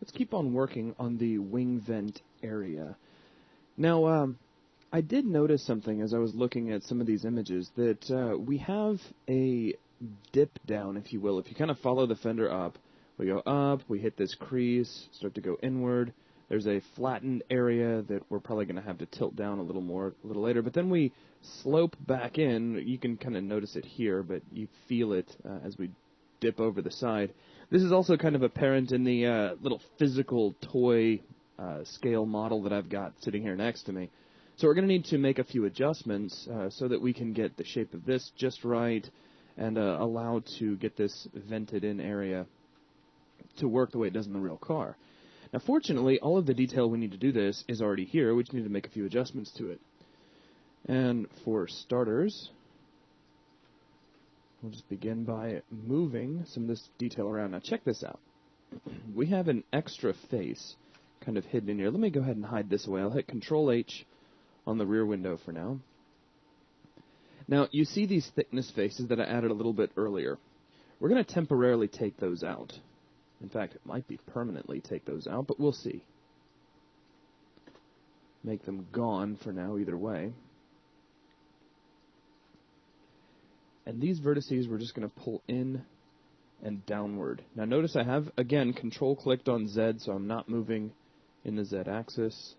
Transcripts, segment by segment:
let's keep on working on the wing vent area. Now, I did notice something as I was looking at some of these images, that we have a dip down, if you will. If you kind of follow the fender up, we go up, we hit this crease, start to go inward. There's a flattened area that we're probably going to have to tilt down a little more a little later. But then we slope back in. You can kind of notice it here, but you feel it as we dip over the side. This is also kind of apparent in the little physical toy scale model that I've got sitting here next to me. So we're going to need to make a few adjustments so that we can get the shape of this just right and allow to get this vented in area to work the way it does in the real car. Now, fortunately, all of the detail we need to do this is already here. We just need to make a few adjustments to it. And for starters, we'll just begin by moving some of this detail around. Now, check this out. We have an extra face kind of hidden in here. Let me go ahead and hide this away. I'll hit Control-H on the rear window for now. Now, you see these thickness faces that I added a little bit earlier. We're going to temporarily take those out. In fact, it might be permanently take those out, but we'll see. Make them gone for now, either way. And these vertices we're just going to pull in and downward. Now notice I have, again, Control-clicked on Z, so I'm not moving in the Z-axis.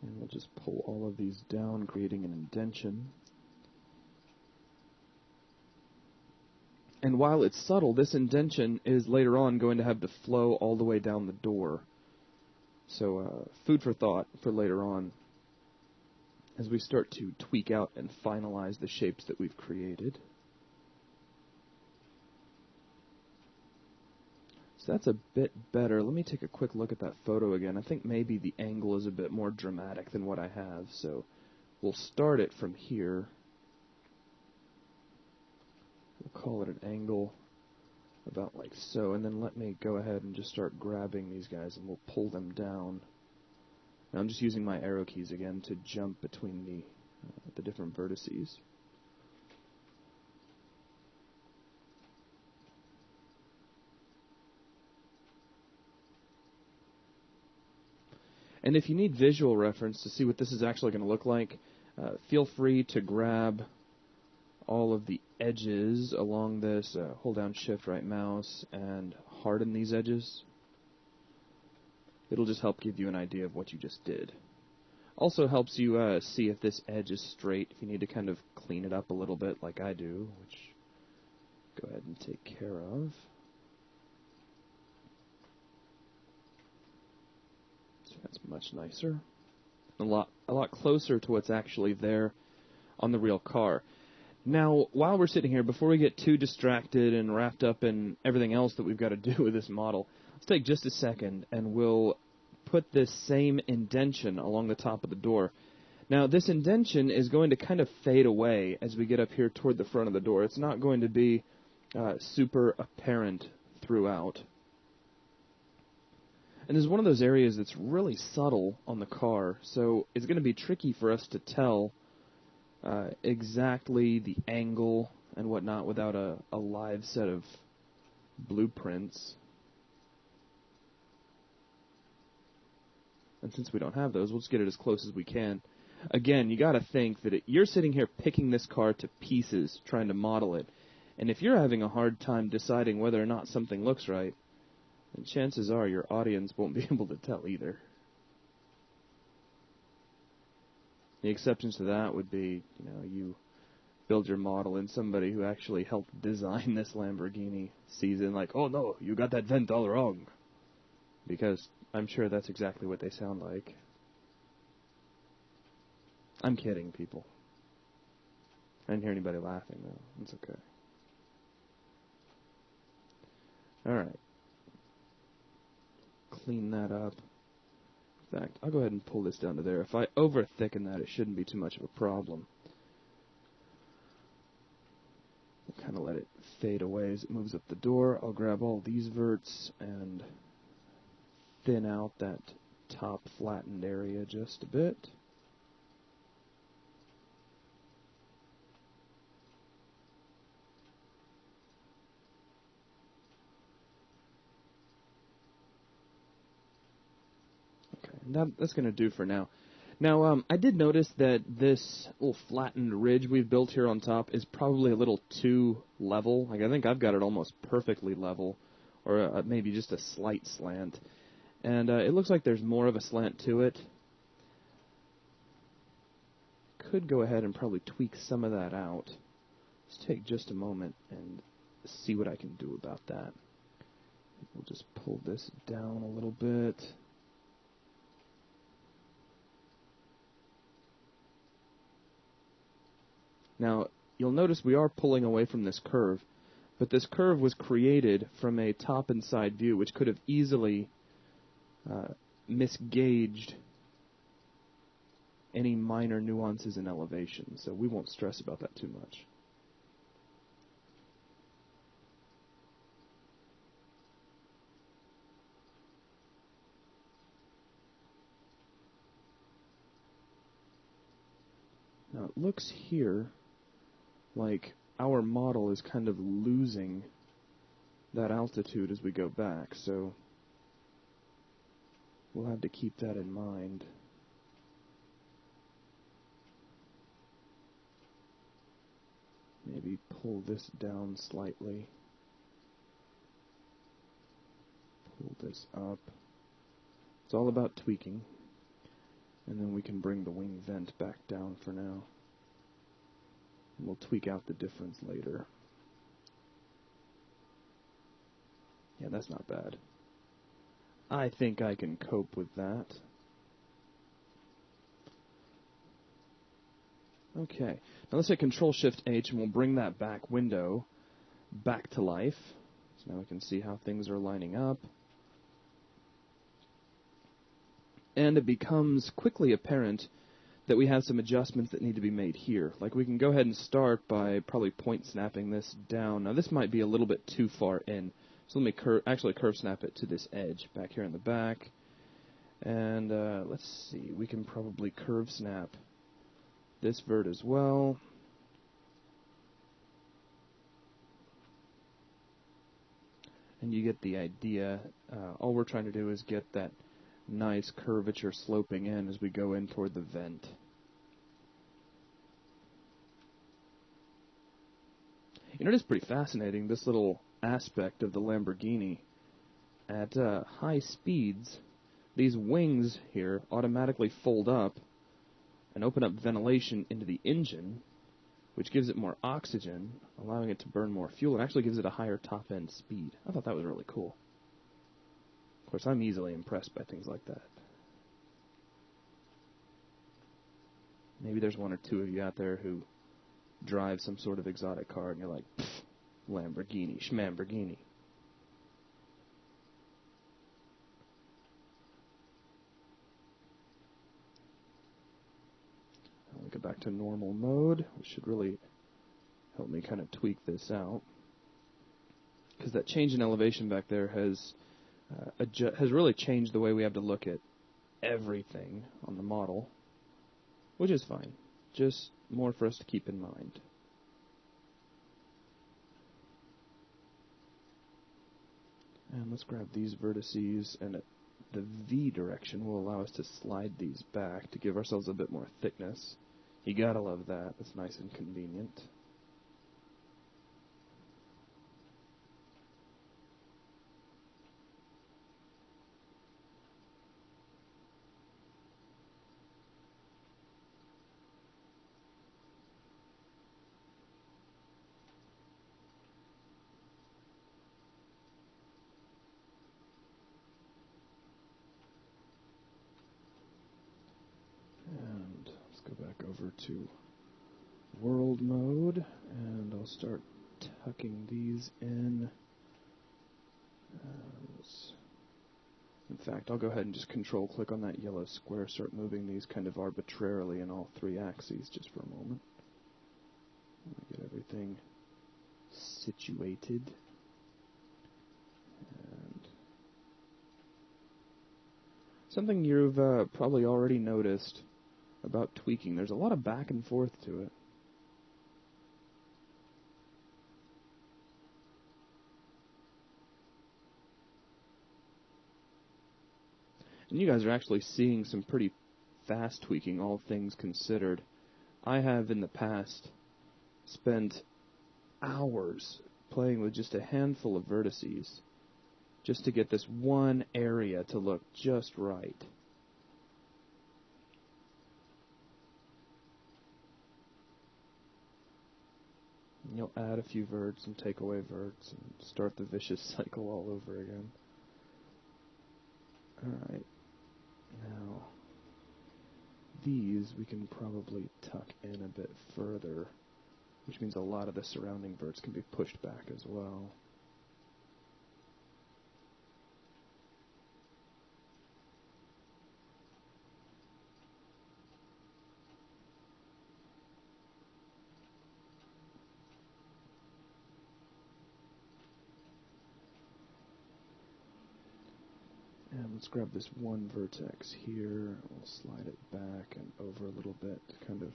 And we'll just pull all of these down, creating an indentation. And while it's subtle, this indentation is later on going to have to flow all the way down the door. So food for thought for later on as we start to tweak out and finalize the shapes that we've created. So that's a bit better. Let me take a quick look at that photo again. I think maybe the angle is a bit more dramatic than what I have, so we'll start it from here. We'll call it an angle about like so, and then let me go ahead and just start grabbing these guys, and we'll pull them down. Now I'm just using my arrow keys again to jump between the different vertices. And if you need visual reference to see what this is actually going to look like, feel free to grab all of the edges along this, hold down Shift right mouse, and harden these edges. It'll just help give you an idea of what you just did. Also helps you see if this edge is straight, if you need to kind of clean it up a little bit like I do, which go ahead and take care of. That's much nicer. A lot closer to what's actually there on the real car. Now, while we're sitting here, before we get too distracted and wrapped up in everything else that we've got to do with this model, let's take just a second and we'll put this same indentation along the top of the door. Now, this indentation is going to kind of fade away as we get up here toward the front of the door. It's not going to be super apparent throughout. And this is one of those areas that's really subtle on the car, so it's going to be tricky for us to tell exactly the angle and whatnot without a live set of blueprints. And since we don't have those, we'll just get it as close as we can. Again, you got to think that you're sitting here picking this car to pieces, trying to model it. And if you're having a hard time deciding whether or not something looks right, and chances are your audience won't be able to tell either. The exceptions to that would be, you build your model and somebody who actually helped design this Lamborghini sees it and like, oh no, you got that vent all wrong. Because I'm sure that's exactly what they sound like. I'm kidding, people. I didn't hear anybody laughing, though. It's okay. Alright. Clean that up. In fact, I'll go ahead and pull this down to there. If I over-thicken that, it shouldn't be too much of a problem. We'll kind of let it fade away as it moves up the door. I'll grab all these verts and thin out that top flattened area just a bit. Okay, and that's going to do for now. Now, I did notice that this little flattened ridge we've built here on top is probably a little too level. Like, I think I've got it almost perfectly level, or maybe just a slight slant. And it looks like there's more of a slant to it. Could go ahead and probably tweak some of that out. Let's take just a moment and see what I can do about that. We'll just pull this down a little bit. Now, you'll notice we are pulling away from this curve, but this curve was created from a top and side view, which could have easily misgauged any minor nuances in elevation, so we won't stress about that too much. Now, it looks here like our model is kind of losing that altitude as we go back, so we'll have to keep that in mind. Maybe pull this down slightly. Pull this up. It's all about tweaking. And then we can bring the wing vent back down for now. We'll tweak out the difference later. Yeah, that's not bad. I think I can cope with that. Okay, now let's hit Control-Shift-H and we'll bring that back window back to life. So now we can see how things are lining up. And it becomes quickly apparent that we have some adjustments that need to be made here. Like, we can go ahead and start by probably point snapping this down. Now this might be a little bit too far in, so let me actually curve snap it to this edge back here in the back. And let's see, we can probably curve snap this vert as well. And you get the idea. All we're trying to do is get that nice curvature sloping in as we go in toward the vent. You know, it is pretty fascinating, this little aspect of the Lamborghini. At high speeds, these wings here automatically fold up and open up ventilation into the engine, which gives it more oxygen, allowing it to burn more fuel, and actually gives it a higher top-end speed. I thought that was really cool. Of course, I'm easily impressed by things like that. Maybe there's one or two of you out there who drive some sort of exotic car, and you're like, Lamborghini, schmamborghini. I'll get back to normal mode, which should really help me kind of tweak this out. Because that change in elevation back there has really changed the way we have to look at everything on the model, which is fine. Just more for us to keep in mind. And let's grab these vertices, and the V direction will allow us to slide these back to give ourselves a bit more thickness. You gotta love that. That's nice and convenient. Go back over to world mode, and I'll start tucking these in. In fact, I'll go ahead and just control-click on that yellow square, start moving these kind of arbitrarily in all three axes just for a moment. Get everything situated. And something you've probably already noticed about tweaking, there's a lot of back and forth to it. And you guys are actually seeing some pretty fast tweaking, all things considered. I have in the past spent hours playing with just a handful of vertices just to get this one area to look just right. And you'll add a few verts and take away verts and start the vicious cycle all over again. Alright. Now, these we can probably tuck in a bit further, which means a lot of the surrounding verts can be pushed back as well. And let's grab this one vertex here. We'll slide it back and over a little bit to kind of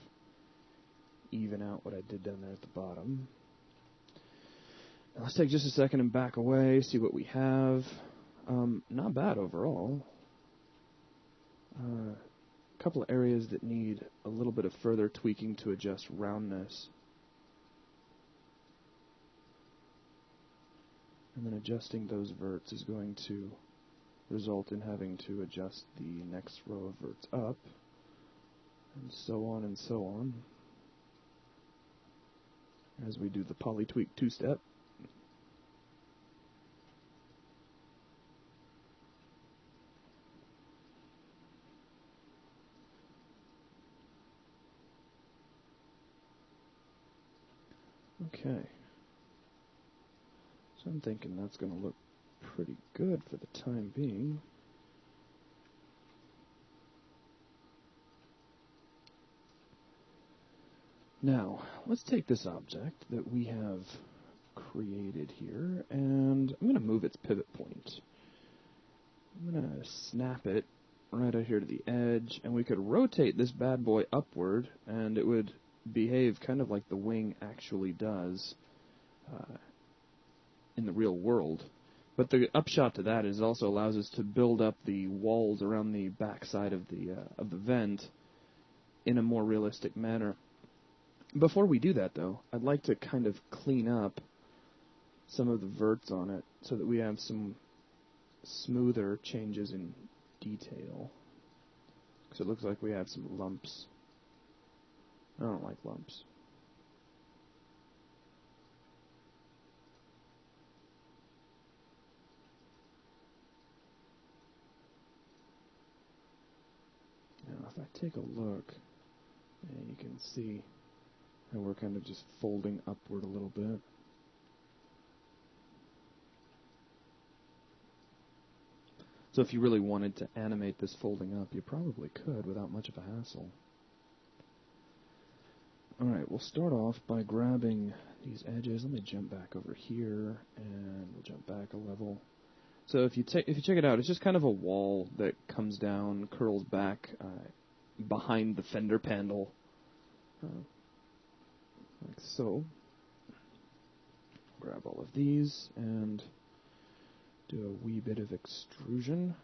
even out what I did down there at the bottom. Now let's take just a second and back away, see what we have. Not bad overall. A couple of areas that need a little bit of further tweaking to adjust roundness. And then adjusting those verts is going to result in having to adjust the next row of verts up, and so on and so on, as we do the polytweak two-step. Okay, so I'm thinking that's going to look pretty good for the time being. Now, let's take this object that we have created here, and I'm going to move its pivot point. I'm going to snap it right out here to the edge, and we could rotate this bad boy upward, and it would behave kind of like the wing actually does in the real world. But the upshot to that is it also allows us to build up the walls around the backside of the vent in a more realistic manner. Before we do that, though, I'd like to kind of clean up some of the verts on it so that we have some smoother changes in detail. Because it looks like we have some lumps. I don't like lumps. Now, if I take a look, you can see how we're kind of just folding upward a little bit. So if you really wanted to animate this folding up, you probably could without much of a hassle. Alright, we'll start off by grabbing these edges. Let me jump back over here, and we'll jump back a level. So if you check it out, it's just kind of a wall that comes down, curls back behind the fender panel, like so. Grab all of these and do a wee bit of extrusion.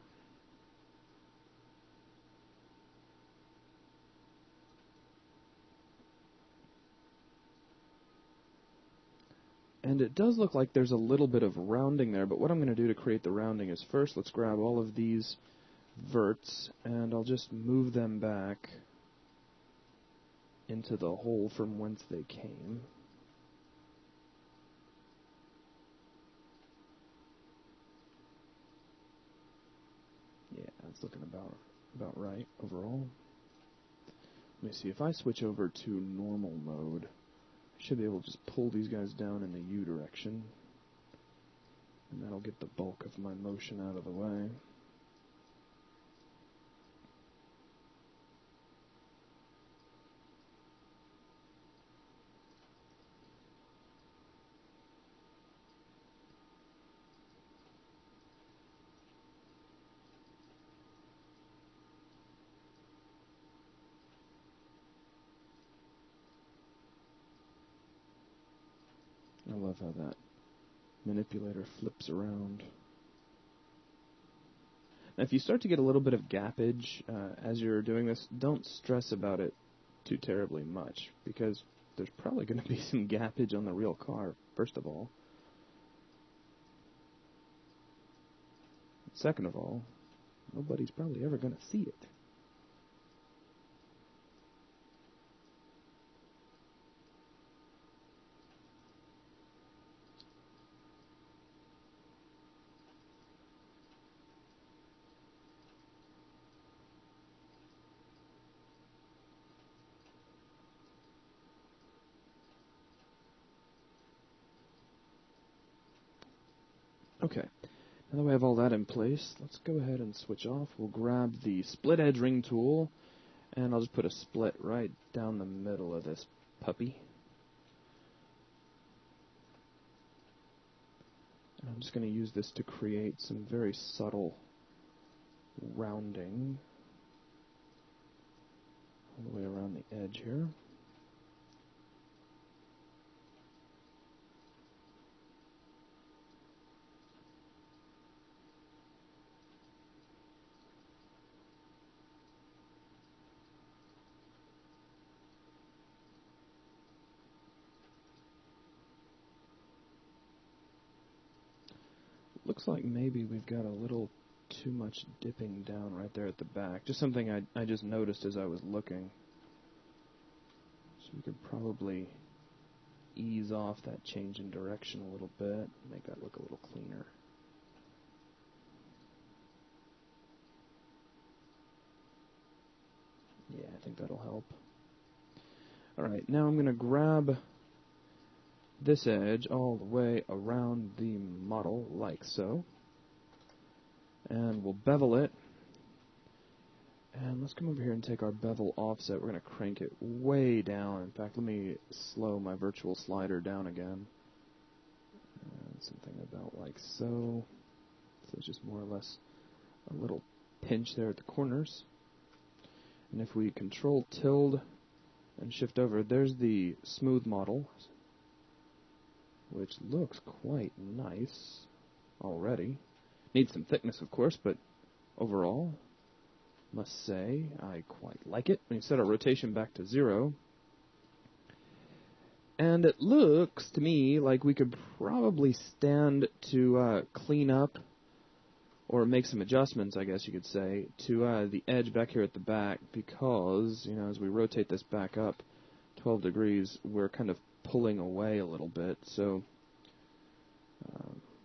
And it does look like there's a little bit of rounding there, but what I'm going to do to create the rounding is first let's grab all of these verts, and I'll just move them back into the hole from whence they came. Yeah, that's looking about right overall. Let me see, if I switch over to normal mode, I should be able to just pull these guys down in the U direction, and that'll get the bulk of my motion out of the way. I love how that manipulator flips around. Now, if you start to get a little bit of gappage as you're doing this, don't stress about it too terribly much, because there's probably going to be some gappage on the real car, first of all. Second of all, nobody's probably ever going to see it. Okay, now that we have all that in place, let's go ahead and switch off. We'll grab the split edge ring tool, and I'll just put a split right down the middle of this puppy. And I'm just going to use this to create some very subtle rounding all the way around the edge here. Looks like maybe we've got a little too much dipping down right there at the back. Just something I just noticed as I was looking. So we could probably ease off that change in direction a little bit, make that look a little cleaner. Yeah, I think that'll help. Alright, now I'm going to grab this edge all the way around the model, like so. And we'll bevel it. And let's come over here and take our bevel offset. We're going to crank it way down. In fact, let me slow my virtual slider down again. And something about like so. So it's just more or less a little pinch there at the corners. And if we control tilde and shift over, there's the smooth model, which looks quite nice already. Needs some thickness, of course, but overall, must say, I quite like it. We set our rotation back to 0. And it looks to me like we could probably stand to clean up or make some adjustments, I guess you could say, to the edge back here at the back, because, you know, as we rotate this back up 12 degrees, we're kind of pulling away a little bit. So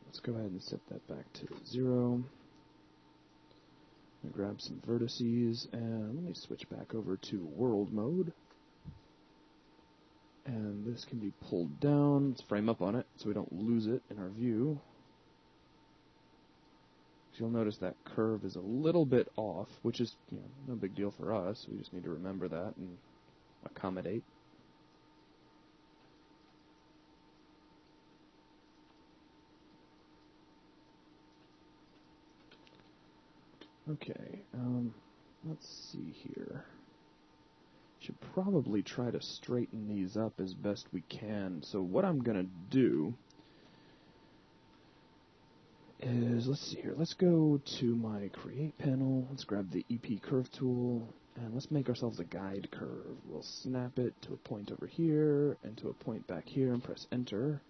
let's go ahead and set that back to 0. Grab some vertices, and let me switch back over to world mode. And this can be pulled down. Let's frame up on it so we don't lose it in our view. So you'll notice that curve is a little bit off, which is, you know, no big deal for us. We just need to remember that and accommodate. Okay, let's see here. Should probably try to straighten these up as best we can. So what I'm going to do is, let's see here, let's go to my create panel, let's grab the EP curve tool, and let's make ourselves a guide curve. We'll snap it to a point over here, and to a point back here, and press enter.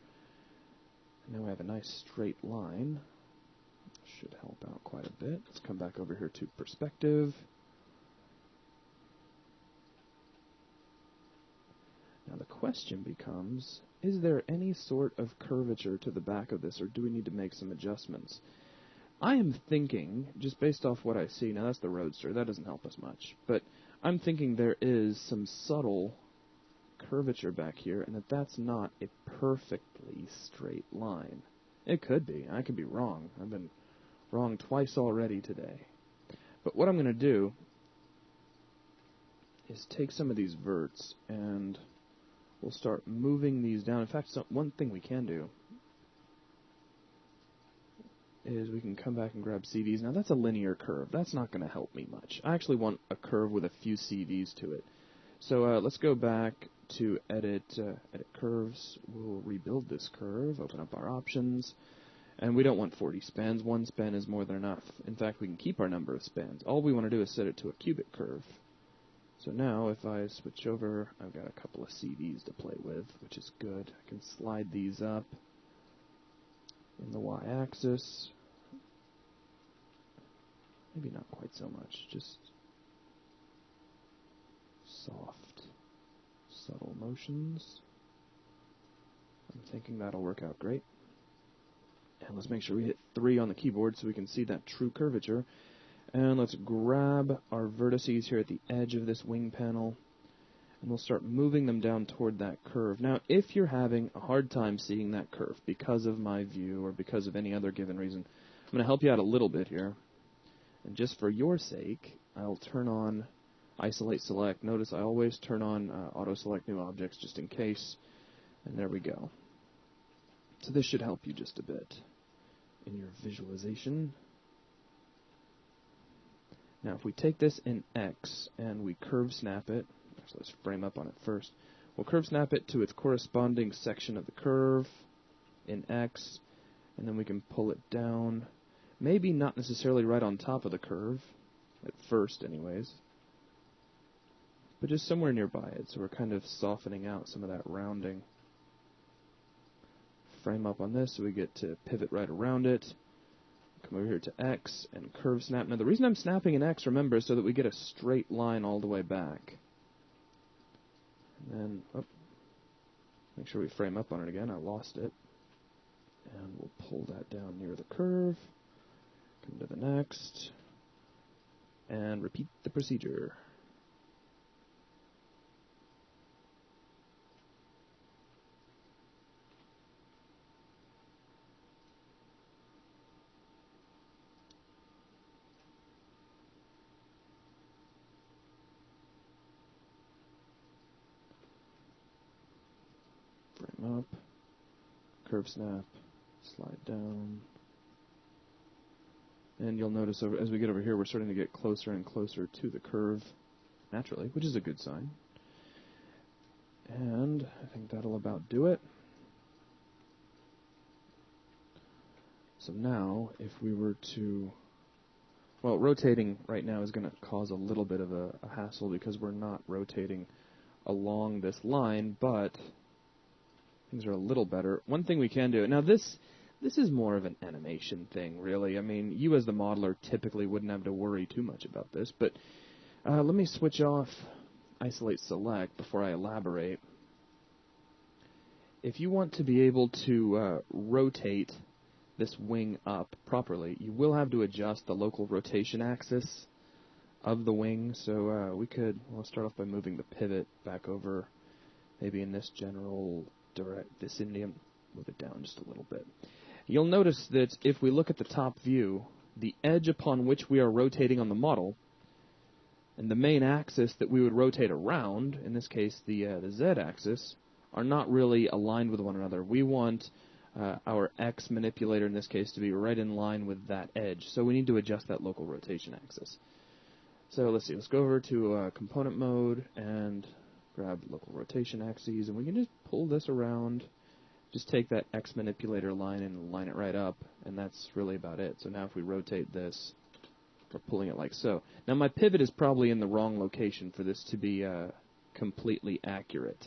And now we have a nice straight line. Should help out quite a bit. Let's come back over here to perspective. Now the question becomes, is there any sort of curvature to the back of this, or do we need to make some adjustments? I am thinking, just based off what I see, now that's the Roadster, that doesn't help us much, but I'm thinking there is some subtle curvature back here, and that's not a perfectly straight line. It could be. I could be wrong. I've been wrong twice already today. But what I'm going to do is take some of these verts, and we'll start moving these down. In fact, one thing we can do is we can come back and grab CVs. Now, that's a linear curve. That's not going to help me much. I actually want a curve with a few CVs to it. So let's go back to edit curves, we'll rebuild this curve, open up our options, and we don't want 40 spans. One span is more than enough. In fact, we can keep our number of spans. All we want to do is set it to a cubic curve. So now, if I switch over, I've got a couple of CVs to play with, which is good. I can slide these up in the y-axis. Maybe not quite so much, just soft, subtle motions. I'm thinking that'll work out great. And let's make sure we hit 3 on the keyboard so we can see that true curvature. And let's grab our vertices here at the edge of this wing panel, and we'll start moving them down toward that curve. Now, if you're having a hard time seeing that curve because of my view or because of any other given reason, I'm going to help you out a little bit here. And just for your sake, I'll turn on Isolate Select. Notice I always turn on Auto Select New Objects just in case. And there we go. So this should help you just a bit in your visualization. Now, if we take this in X and we curve snap it, actually let's frame up on it first. We'll curve snap it to its corresponding section of the curve in X, and then we can pull it down. Maybe not necessarily right on top of the curve, at first anyways, but just somewhere nearby it, so we're kind of softening out some of that rounding. Frame up on this so we get to pivot right around it. Come over here to X and curve snap. Now the reason I'm snapping in X, remember, is so that we get a straight line all the way back. And then, make sure we frame up on it again. I lost it. And we'll pull that down near the curve. Come to the next. And repeat the procedure. Frame up, curve snap, slide down, and you'll notice as we get over here we're starting to get closer and closer to the curve naturally, which is a good sign. And I think that'll about do it. So now if we were to, well, rotating right now is going to cause a little bit of a hassle because we're not rotating along this line, but things are a little better. One thing we can do, now this is more of an animation thing, really. I mean, you as the modeler typically wouldn't have to worry too much about this, but let me switch off Isolate Select before I elaborate. If you want to be able to rotate this wing up properly, you will have to adjust the local rotation axis of the wing, so we'll start off by moving the pivot back over, maybe in this general direct vicinity, and move it down just a little bit. You'll notice that if we look at the top view, the edge upon which we are rotating on the model and the main axis that we would rotate around, in this case the z-axis, are not really aligned with one another. We want our X manipulator in this case to be right in line with that edge, so we need to adjust that local rotation axis. So let's see, let's go over to component mode and grab local rotation axes, and we can just pull this around. Just take that X manipulator line and line it right up, and that's really about it. So now if we rotate this, we're pulling it like so. Now my pivot is probably in the wrong location for this to be completely accurate,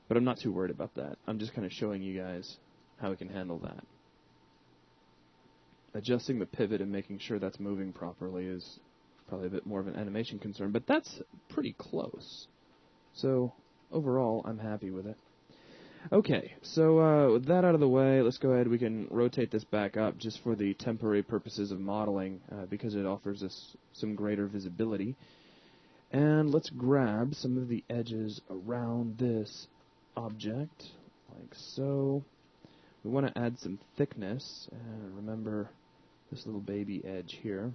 but I'm not too worried about that. I'm just kind of showing you guys how we can handle that. Adjusting the pivot and making sure that's moving properly is probably a bit more of an animation concern, but that's pretty close. So overall, I'm happy with it. Okay, so with that out of the way, let's go ahead. We can rotate this back up just for the temporary purposes of modeling because it offers us some greater visibility. And let's grab some of the edges around this object, like so. We want to add some thickness. Remember this little baby edge here.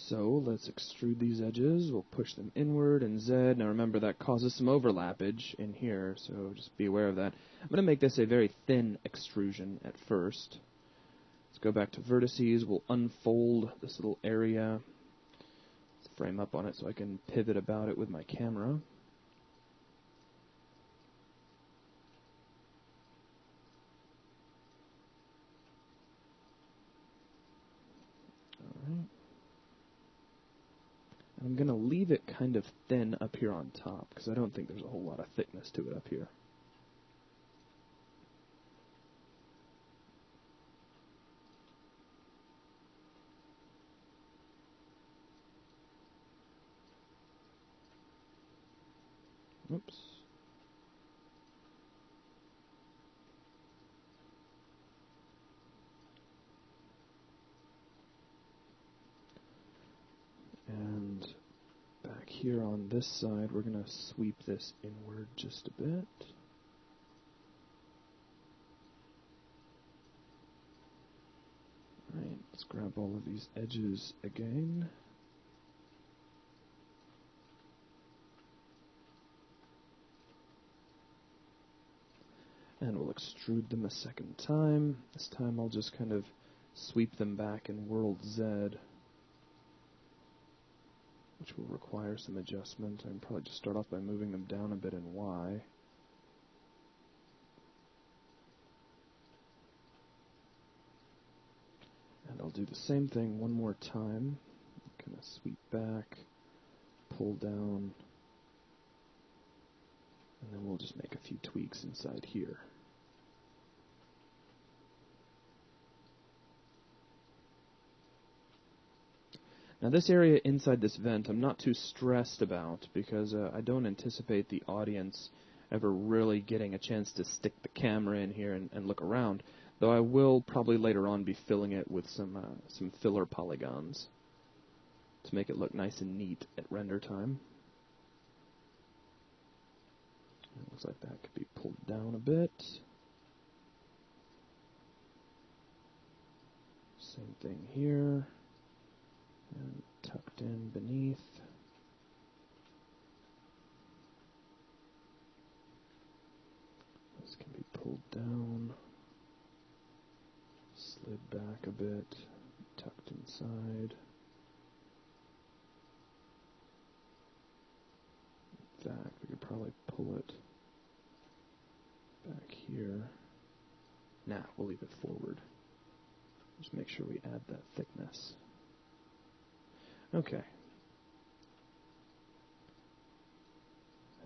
So let's extrude these edges. We'll push them inward and Z. Now remember that causes some overlappage in here, so just be aware of that. I'm going to make this a very thin extrusion at first. Let's go back to vertices. We'll unfold this little area. Let's frame up on it so I can pivot about it with my camera. Alright. I'm going to leave it kind of thin up here on top, because I don't think there's a whole lot of thickness to it up here. Oops. And back here on this side, we're going to sweep this inward just a bit. Alright, let's grab all of these edges again. And we'll extrude them a second time. This time I'll just kind of sweep them back in World Z, which will require some adjustment. I can probably just start off by moving them down a bit in Y. And I'll do the same thing one more time. Kind of sweep back, pull down, and then we'll just make a few tweaks inside here. Now this area inside this vent I'm not too stressed about, because I don't anticipate the audience ever really getting a chance to stick the camera in here and look around, though I will probably later on be filling it with some filler polygons to make it look nice and neat at render time. It looks like that could be pulled down a bit. Same thing here. And tucked in beneath. This can be pulled down, slid back a bit, tucked inside. In fact, we could probably pull it back here. Nah, we'll leave it forward. Just make sure we add that thickness. Okay.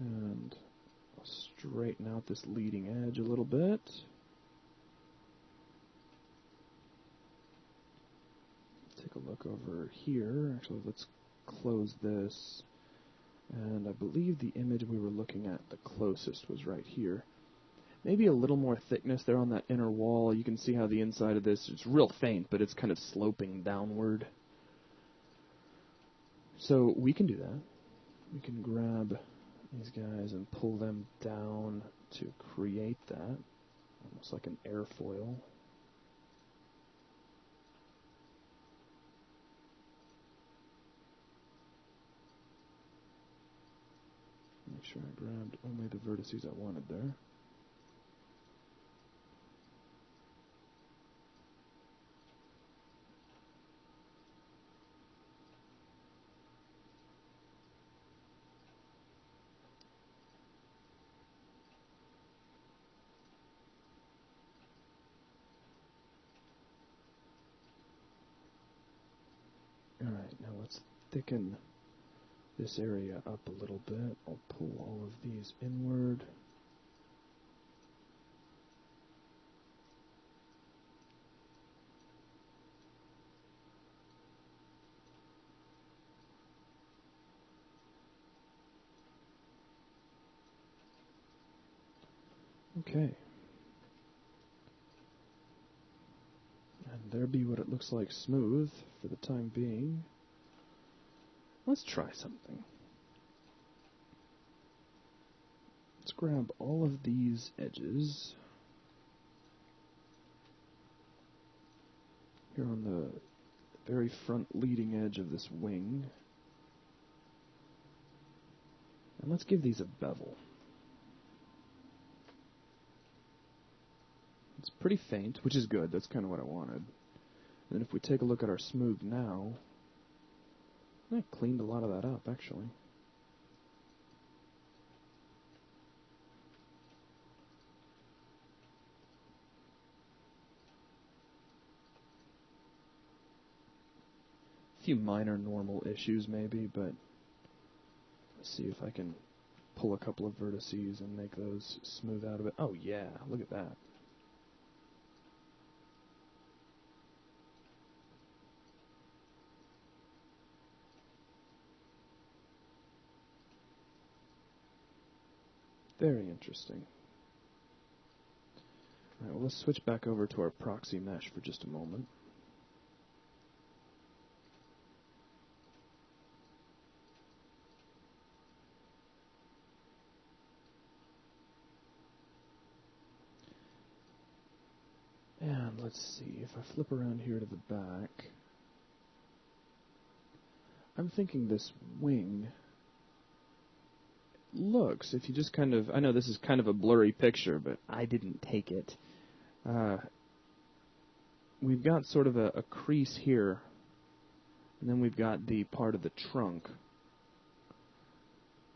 And I'll straighten out this leading edge a little bit. Take a look over here. Actually, let's close this. And I believe the image we were looking at the closest was right here. Maybe a little more thickness there on that inner wall. You can see how the inside of this is real faint, but it's kind of sloping downward. So we can do that. We can grab these guys and pull them down to create that, almost like an airfoil. Make sure I grabbed only the vertices I wanted there. Alright, now let's thicken this area up a little bit. I'll pull all of these inward. Okay. And there be what it looks like smooth for the time being. Let's try something. Let's grab all of these edges here on the very front leading edge of this wing. And let's give these a bevel. It's pretty faint, which is good. That's kind of what I wanted. And then if we take a look at our smooth now, I cleaned a lot of that up, actually. A few minor normal issues, maybe, but let's see if I can pull a couple of vertices and make those smooth out of it. Oh, yeah, look at that. Very interesting. All right, well, let's switch back over to our proxy mesh for just a moment. And let's see, if I flip around here to the back, I'm thinking this wing looks, if you just kind of, I know this is kind of a blurry picture, but I didn't take it. We've got sort of a crease here, and then we've got the part of the trunk.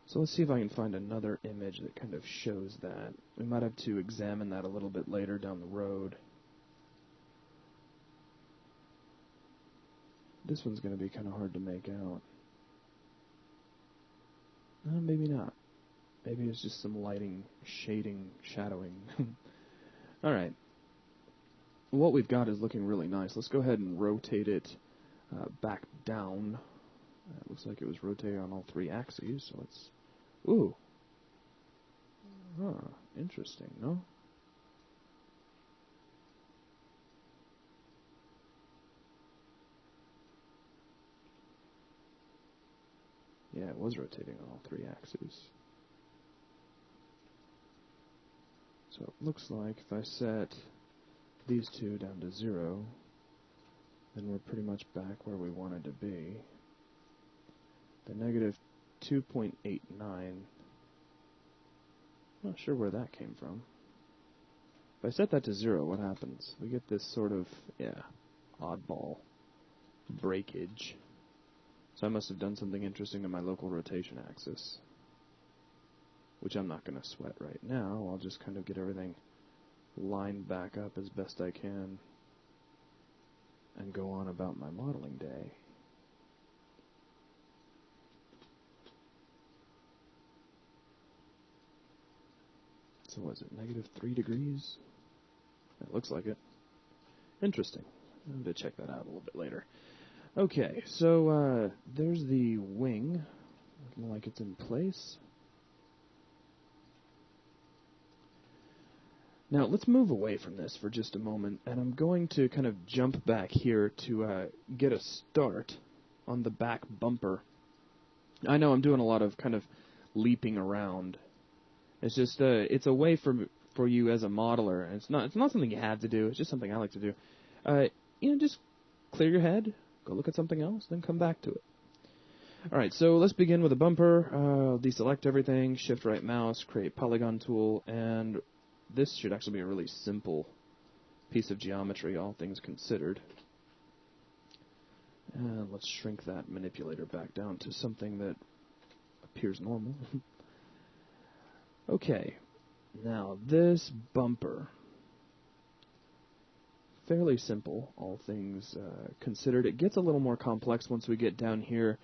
So let's see if I can find another image that kind of shows that. We might have to examine that a little bit later down the road. This one's going to be kind of hard to make out. Maybe not. Maybe it's just some lighting, shading, shadowing. Alright. What we've got is looking really nice. Let's go ahead and rotate it back down. It looks like it was rotating on all three axes, so let's... Ooh. Huh. Interesting, no? Yeah, it was rotating on all three axes. So it looks like if I set these two down to 0, then we're pretty much back where we wanted to be. The negative 2.89, not sure where that came from. If I set that to 0, what happens? We get this sort of, oddball breakage. So I must have done something interesting to my local rotation axis, which I'm not going to sweat right now. I'll just kind of get everything lined back up as best I can and go on about my modeling day. So was it negative 3 degrees? It looks like it. Interesting. I'm going to check that out a little bit later. Okay, so there's the wing. Looking like it's in place. Now, let's move away from this for just a moment, and I'm going to kind of jump back here to get a start on the back bumper. I know I'm doing a lot of kind of leaping around. It's just it's a way for you as a modeler, and it's not something you have to do. It's just something I like to do. Just clear your head, go look at something else, then come back to it. All right, so let's begin with a bumper. Deselect everything, shift right mouse, create polygon tool, and this should actually be a really simple piece of geometry, all things considered. And let's shrink that manipulator back down to something that appears normal. Okay, now this bumper, fairly simple, all things considered. It gets a little more complex once we get down here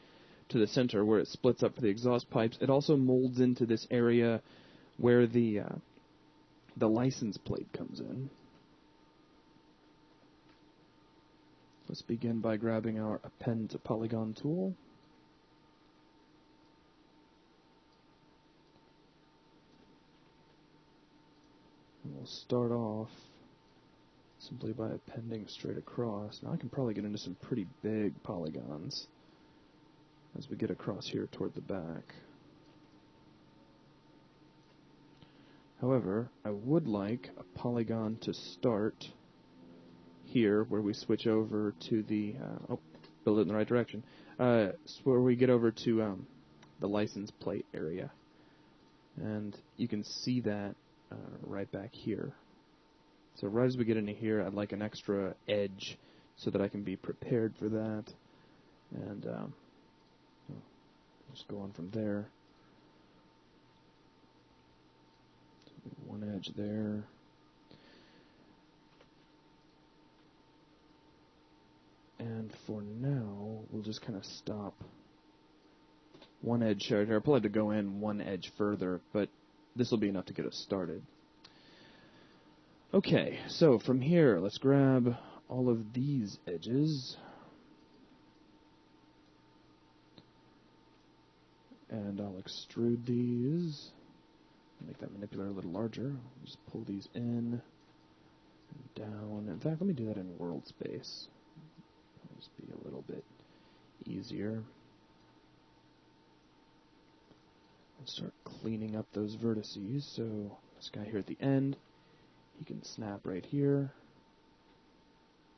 to the center where it splits up for the exhaust pipes. It also molds into this area where the license plate comes in. Let's begin by grabbing our Append to Polygon tool. And we'll start off simply by appending straight across. Now I can probably get into some pretty big polygons as we get across here toward the back. However, I would like a polygon to start here where we switch over to the, build it in the right direction, where we get over to the license plate area. And you can see that right back here. So right as we get into here, I'd like an extra edge so that I can be prepared for that. And Just go on from there. One edge there. And for now, we'll just kind of stop one edge here. I'll probably have to go in one edge further, but this will be enough to get us started. Okay, so from here, let's grab all of these edges. And I'll extrude these. Make that manipulator a little larger. Just pull these in and down. In fact, let me do that in world space. It'll just be a little bit easier. And start cleaning up those vertices. So this guy here at the end, he can snap right here.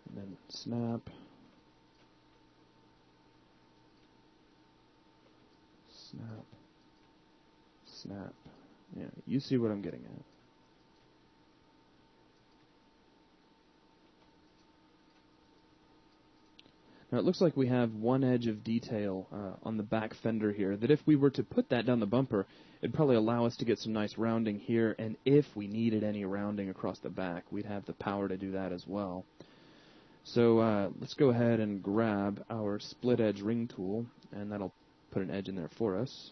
And then snap. Snap. Snap. Yeah, you see what I'm getting at. Now it looks like we have one edge of detail on the back fender here that if we were to put that down the bumper, it'd probably allow us to get some nice rounding here, and if we needed any rounding across the back, we'd have the power to do that as well. So let's go ahead and grab our split edge ring tool, and that'll put an edge in there for us.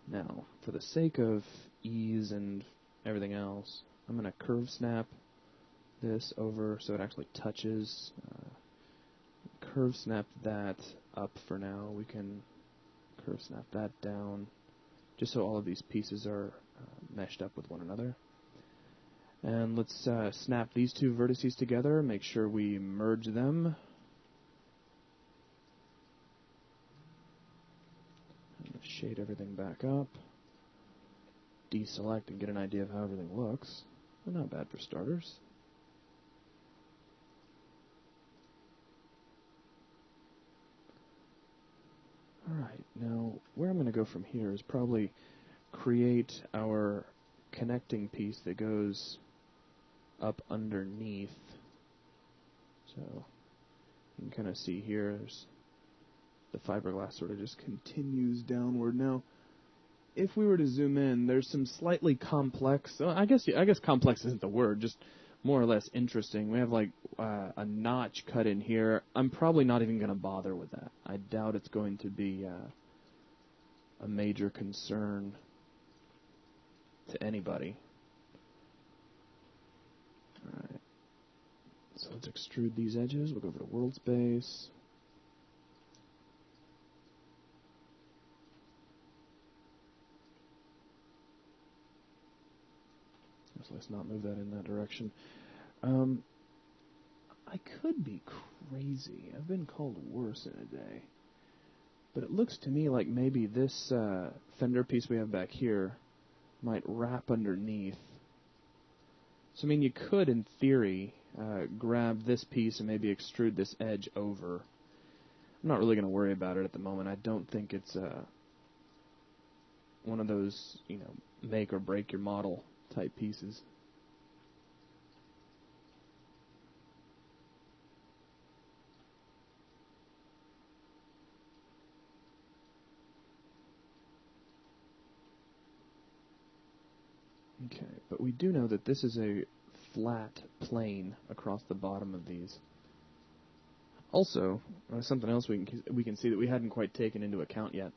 Now, for the sake of ease and everything else, I'm going to curve snap this over so it actually touches. Curve snap that up for now. We can curve snap that down just so all of these pieces are meshed up with one another. And let's snap these two vertices together, make sure we merge them. Shade everything back up, deselect and get an idea of how everything looks. Well, not bad for starters. Alright, now where I'm going to go from here is probably create our connecting piece that goes up underneath. So you can kind of see here there's the fiberglass sort of just continues downward. Now, if we were to zoom in, there's some slightly complex, I guess complex isn't the word, just more or less interesting. We have like a notch cut in here. I'm probably not even going to bother with that. I doubt it's going to be a major concern to anybody. Alright, so let's extrude these edges. We'll go over to world space. So let's not move that in that direction. I could be crazy. I've been called worse in a day. But it looks to me like maybe this fender piece we have back here might wrap underneath. So, I mean, you could, in theory, grab this piece and maybe extrude this edge over. I'm not really going to worry about it at the moment. I don't think it's one of those, make or break your model type pieces. Okay, but we do know that this is a flat plane across the bottom of these. Also, something else we can see that we hadn't quite taken into account yet.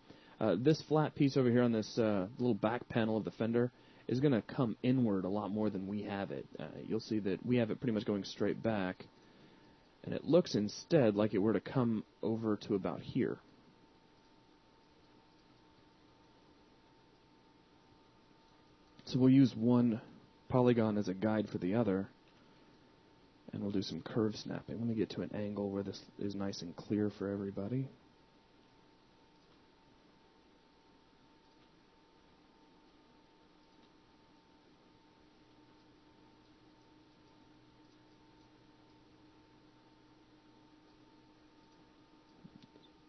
This flat piece over here on this little back panel of the fender is going to come inward a lot more than we have it. You'll see that we have it pretty much going straight back, and it looks instead like it were to come over to about here. So we'll use one polygon as a guide for the other, and we'll do some curve snapping. Let me get to an angle where this is nice and clear for everybody.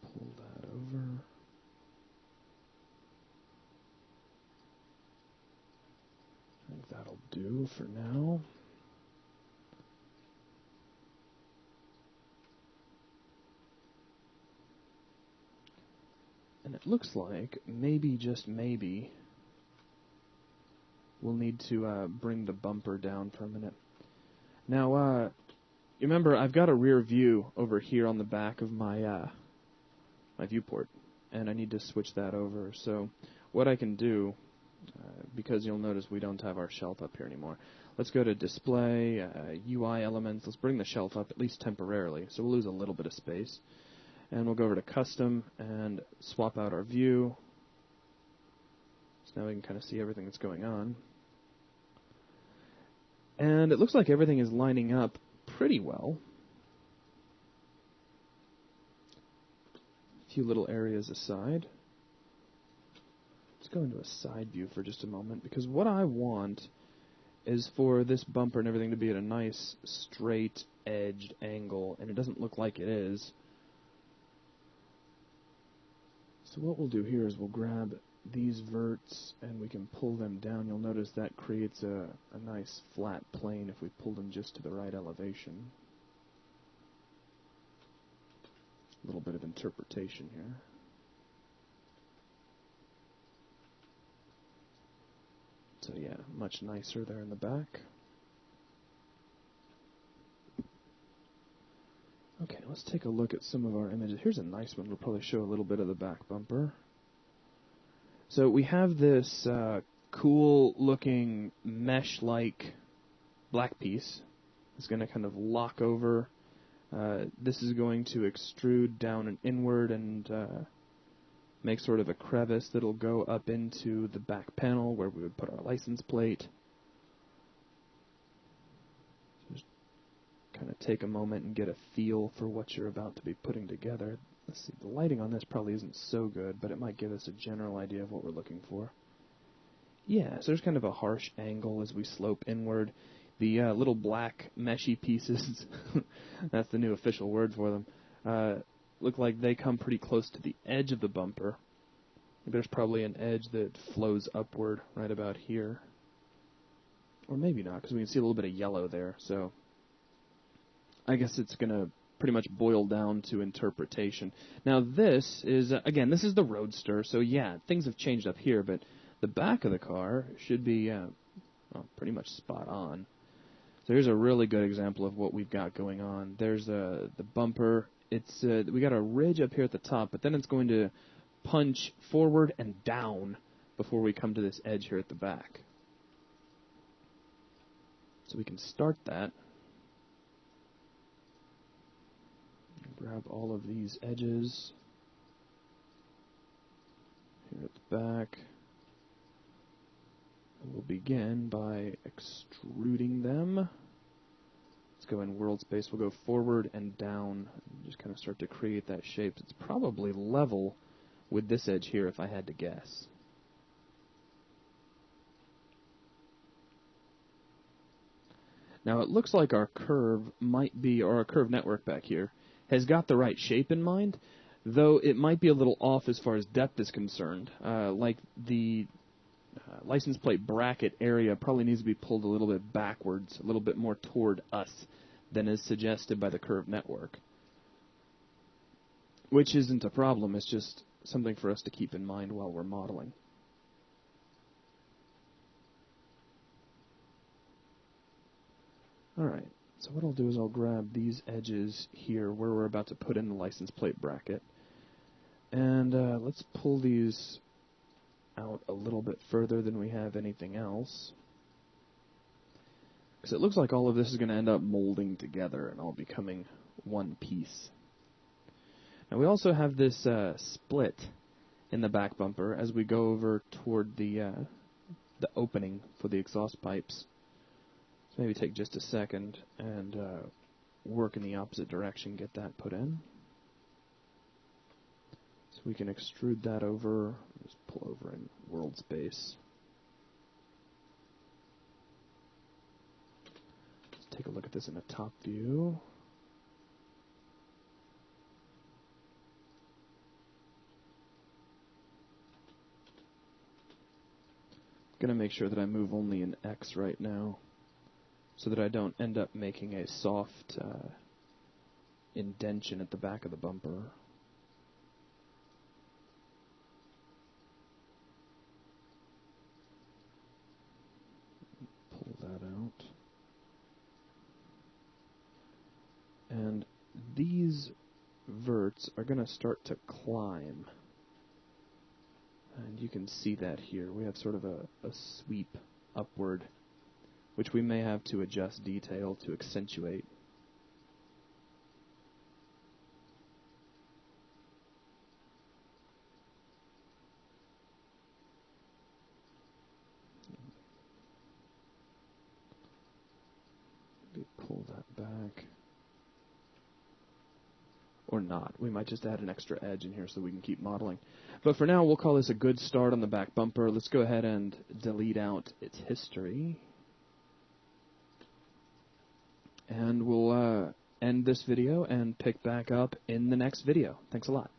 Pull that over. I think that'll do for now. it looks like maybe, just maybe, we'll need to bring the bumper down for a minute. Now, remember, I've got a rear view over here on the back of my my viewport, and I need to switch that over. So what I can do, because you'll notice we don't have our shelf up here anymore, let's go to Display, UI Elements. Let's bring the shelf up, at least temporarily, so we'll lose a little bit of space. And we'll go over to Custom and swap out our view. So now we can kind of see everything that's going on. And it looks like everything is lining up pretty well. A few little areas aside. Let's go into a side view for just a moment, because what I want is for this bumper and everything to be at a nice straight edged angle, and it doesn't look like it is. So what we'll do here is we'll grab these verts and we can pull them down. You'll notice that creates a nice flat plane if we pull them just to the right elevation. A little bit of interpretation here. So yeah, much nicer there in the back. Okay, let's take a look at some of our images. Here's a nice one. We'll probably show a little bit of the back bumper. So we have this cool-looking mesh-like black piece. It's going to kind of lock over. This is going to extrude down and inward and make sort of a crevice that'll go up into the back panel where we would put our license plate. Just kind of take a moment and get a feel for what you're about to be putting together. Let's see, the lighting on this probably isn't so good, but it might give us a general idea of what we're looking for. Yeah, so there's kind of a harsh angle as we slope inward. The little black meshy pieces, that's the new official word for them, look like they come pretty close to the edge of the bumper. There's probably an edge that flows upward right about here. Or maybe not, because we can see a little bit of yellow there. So I guess it's going to pretty much boil down to interpretation. Now this is, again, this is the Roadster, so yeah, things have changed up here, but the back of the car should be well, pretty much spot on. So here's a really good example of what we've got going on. There's the bumper. It's we got a ridge up here at the top, but then it's going to punch forward and down before we come to this edge here at the back. So we can start that. Grab all of these edges here at the back. And we'll begin by extruding them. Let's go in world space. We'll go forward and down and just kind of start to create that shape. It's probably level with this edge here if I had to guess. Now it looks like our curve might be, or our curve network back here, has got the right shape in mind, though it might be a little off as far as depth is concerned. Like the license plate bracket area probably needs to be pulled a little bit backwards, a little bit more toward us than is suggested by the curve network. Which isn't a problem, it's just something for us to keep in mind while we're modeling. Alright. So what I'll do is I'll grab these edges here where we're about to put in the license plate bracket. And let's pull these out a little bit further than we have anything else. Because it looks like all of this is going to end up molding together and all becoming one piece. Now we also have this split in the back bumper as we go over toward the opening for the exhaust pipes. So maybe take just a second and work in the opposite direction, get that put in. So we can extrude that over, just pull over in world space. Let's take a look at this in a top view. I'm going to make sure that I move only in X right now, so that I don't end up making a soft indentation at the back of the bumper. these verts are going to start to climb. And you can see that here. We have sort of a sweep upward, which we may have to adjust detail to accentuate. Pull that back. Or not. We might just add an extra edge in here so we can keep modeling. But for now, we'll call this a good start on the back bumper. Let's go ahead and delete out its history. And we'll end this video and pick back up in the next video. Thanks a lot.